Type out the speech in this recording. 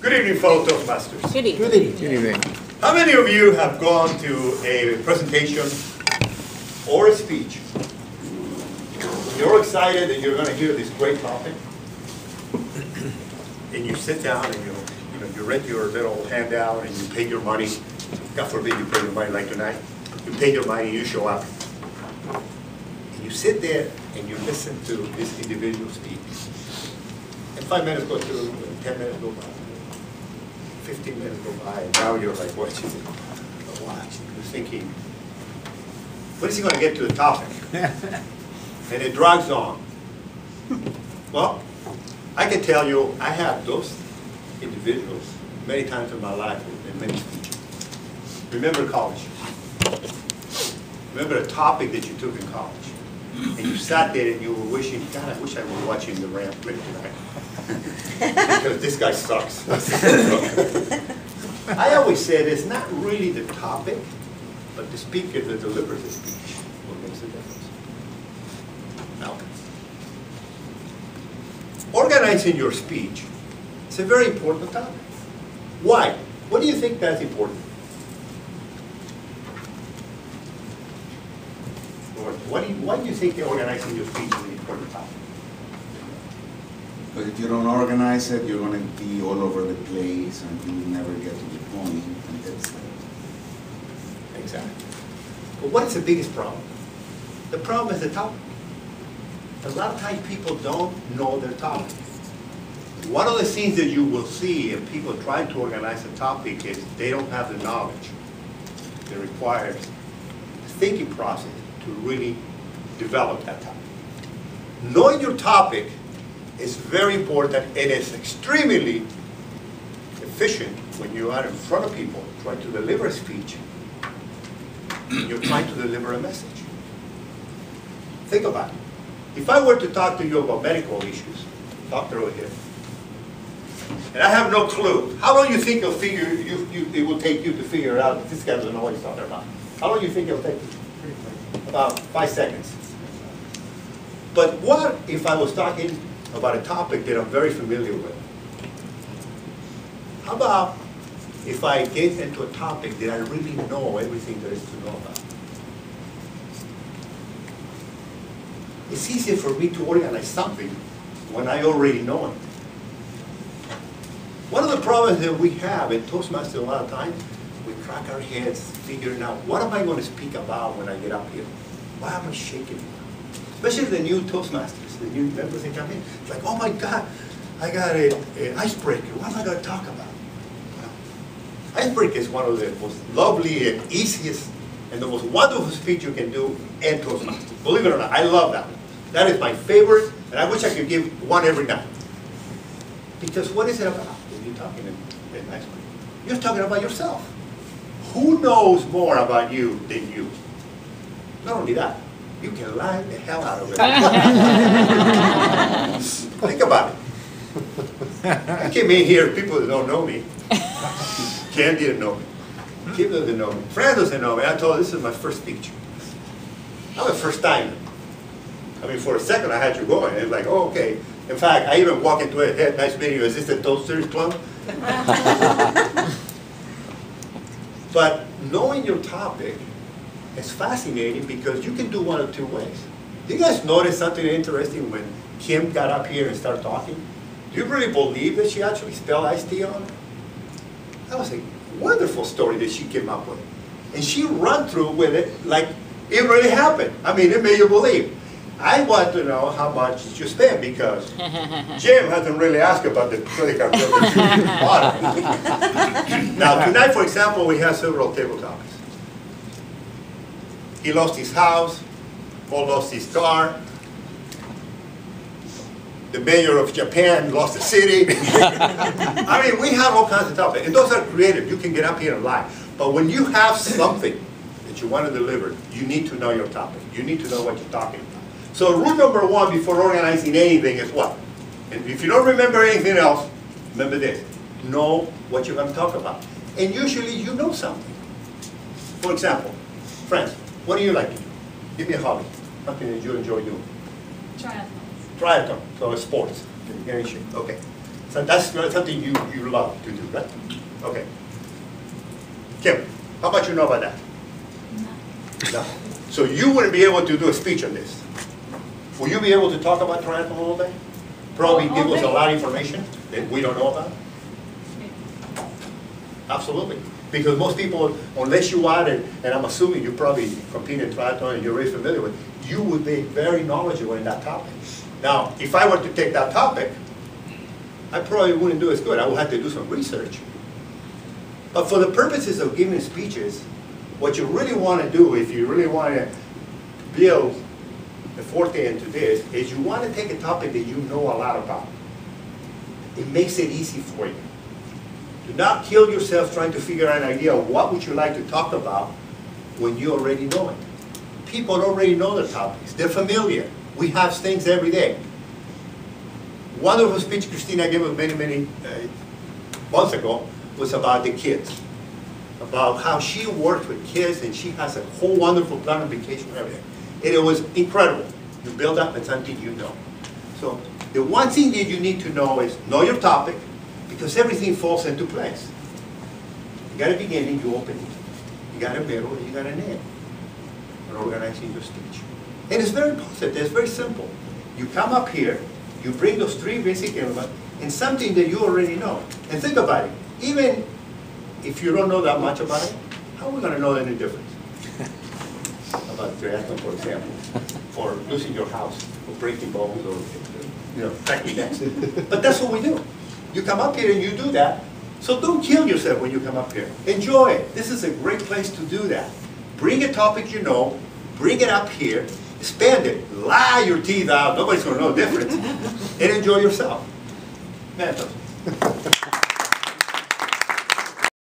Good evening, fellow Toastmasters. Good evening. Good evening. Good evening. How many of you have gone to a presentation or a speech? You're excited that you're going to hear this great topic, and you sit down and you read your little handout and you pay your money. God forbid you pay your money like tonight. You pay your money, you show up, and you sit there and you listen to this individual speak. And 5 minutes go through, 10 minutes go by, 15 minutes go by, and now you're like watching. You're thinking, when is he going to get to the topic? And it drags on. Well, I can tell you, I have those individuals many times in my life in many speeches. Remember college. Remember a topic that you took in college. And you sat there and you were wishing, God, I wish I were watching the ramp play tonight. Because this guy sucks. I always said it's not really the topic, but the speaker that delivers the speech what makes the difference. Now, organizing your speech is a very important topic. Why? What do you think that's important? Why do you think organizing your speech is an important topic? But if you don't organize it, you're going to be all over the place and you will never get to the point. And that's Exactly. But what is the biggest problem? The problem is the topic. A lot of times people don't know their topic. One of the things that you will see if people try to organize a topic is they don't have the knowledge that requires the thinking process to really develop that topic. Knowing your topic is very important, and it's extremely efficient when you are in front of people trying to deliver a speech. You're trying to deliver a message. Think about it. If I were to talk to you about medical issues, doctor over here, and I have no clue, how long do you think it will take you to figure out that this guy doesn't know what he's talking about? How long do you think it'll take you? About 5 seconds. But what if I was talking about a topic that I'm very familiar with? How about if I get into a topic that I really know everything there is to know about? It's easier for me to organize something when I already know it. One of the problems that we have in Toastmasters a lot of times, we crack our heads figuring out, what am I going to speak about when I get up here? Why am I shaking? Especially the new Toastmasters, the new members that come in. It's like, oh my God, I got an icebreaker. What am I going to talk about? Well, icebreaker is one of the most lovely and easiest and the most wonderful speech you can do in Toastmasters. Believe it or not, I love that one. That is my favorite, and I wish I could give one every night. Because what is it about when you're talking in icebreaker? You're talking about yourself. Who knows more about you than you? Not only that, you can lie the hell out of it. Think about it. I came in here, people that don't know me. Ken didn't know me. Kim doesn't know me. Fran doesn't know me. I told her this is my first speech. Not the first time. I mean, for a second I had you going. It's like, oh, okay. In fact, I even walked into it, hey, nice meeting you. Is this the Toasters Club? But knowing your topic is fascinating because you can do one of two ways. Do you guys notice something interesting when Kim got up here and started talking? Do you really believe that she actually spelled iced tea on it? That was a wonderful story that she came up with. And she ran through with it like it really happened. I mean, it made you believe. I want to know how much did you spend because Jim hasn't really asked about the credit card bill. Now, tonight, for example, we have several table topics. He lost his house, Paul lost his car, the mayor of Japan lost the city. I mean, we have all kinds of topics, and those are creative. You can get up here and lie. But when you have something that you want to deliver, you need to know your topic. You need to know what you're talking about. So rule number one before organizing anything is what? And if you don't remember anything else, remember this. Know what you're going to talk about. And usually you know something. For example, friends, what do you like to do? Give me a hobby. Something that you enjoy doing. Triathlons. Triathlon, so it's sports. Okay. So that's something you love to do, right? Okay. Kim, how much you know about that? No. So you wouldn't be able to do a speech on this. Will you be able to talk about triathlon all day? Probably give us a lot of information that we don't know about? Absolutely. Because most people, unless you are, and I'm assuming you probably compete in triathlon and you're very familiar with, you would be very knowledgeable in that topic. Now, if I were to take that topic, I probably wouldn't do as good. I would have to do some research. But for the purposes of giving speeches, what you really want to do, if you really want to build the forte into this, is you want to take a topic that you know a lot about. It makes it easy for you. Do not kill yourself trying to figure out an idea of what would you like to talk about when you already know it. People already know the topics. They're familiar. We have things every day. Wonderful speech Christina gave us many months ago was about the kids. About how she works with kids and she has a whole wonderful plan of vacation and everything. And it was incredible. You build up and something you know. So the one thing that you need to know is know your topic, because everything falls into place. You got a beginning, you open it. You got a middle, and you got an end. And organizing your speech. And it's very positive, it's very simple. You come up here, you bring those three basic elements, and something that you already know. And think about it. Even if you don't know that much about it, how are we going to know any difference? About triathlon, for example, for losing your house, or breaking bones, or cracking necks. But that's what we do. You come up here and you do that. So don't kill yourself when you come up here. Enjoy it. This is a great place to do that. Bring a topic you know, bring it up here, expand it, lie your teeth out, nobody's going to know the difference, and enjoy yourself. Man,